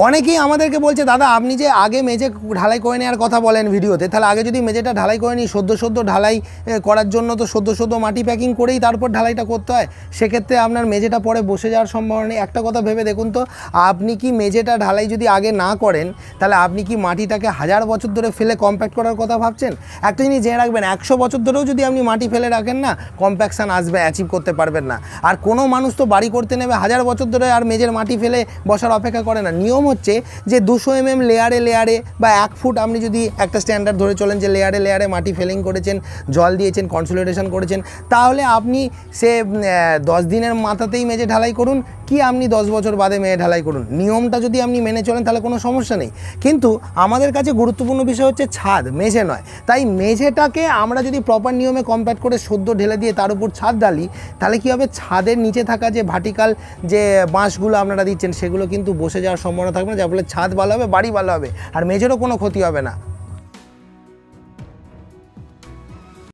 অনেকেই আমাদেরকে বলছে দাদা আপনি যে আগে মেঝে ঢালাই করে নেওয়ার কথা বলেন ভিডিওতে, তাহলে আগে যদি মেঝেটা ঢালাই করে নিই সদ্য ঢালাই করার জন্য তো সদ্য মাটি প্যাকিং করেই তারপর ঢালাইটা করতে হয়, সেক্ষেত্রে আপনার মেঝেটা পরে বসে যাওয়ার সম্ভাবনা নেই। একটা কথা ভেবে দেখুন তো, আপনি কি মেঝেটা ঢালাই যদি আগে না করেন তাহলে আপনি কি মাটিটাকে 1000 বছর ধরে ফেলে কম্প্যাক্ট করার কথা ভাবছেন? একটা জিনিস জেনে রাখবেন, 100 বছর ধরেও যদি আপনি মাটি ফেলে রাখেন না, কম্প্যাকশান আসবে, অ্যাচিভ করতে পারবেন না। আর কোনো মানুষ তো বাড়ি করতে নেবে 1000 বছর ধরে আর মেঝের মাটি ফেলে বসার অপেক্ষা করে না। নিয়ম হচ্ছে যে 200 mm লেয়ারে বা 1 ফুট আপনি যদি একটা স্ট্যান্ডার্ড ধরে চলেন যে লেয়ারে মাটি ফিলিং করেছেন, জল দিয়েছেন, কনসোলিডেশন করেছেন, তাহলে আপনি সে 10 দিনের মাথাতেই মেঝে ঢালাই করুন কি আপনি 10 বছর বাদে মেঝে ঢালাই করুন, নিয়মটা যদি আপনি মেনে চলেন তাহলে কোনো সমস্যা নেই। কিন্তু আমাদের কাছে গুরুত্বপূর্ণ বিষয় হচ্ছে ছাদ, মেঝে নয়। তাই মেঝেটাকে আমরা যদি প্রপার নিয়মে কম্প্যাক্ট করে সদ্য ঢেলে দিয়ে তার উপর ছাদ ঢালি, তাহলে কী হবে, ছাদের নিচে থাকা যে ভার্টিক্যাল যে বাঁশগুলো আপনারা দিচ্ছেন সেগুলো কিন্তু বসে যাওয়ার সম্ভাবনা থাকবে না, যার ফলে ছাদ ভালো হবে, বাড়ি ভালো হবে, আর মেঝেরও কোনো ক্ষতি হবে না।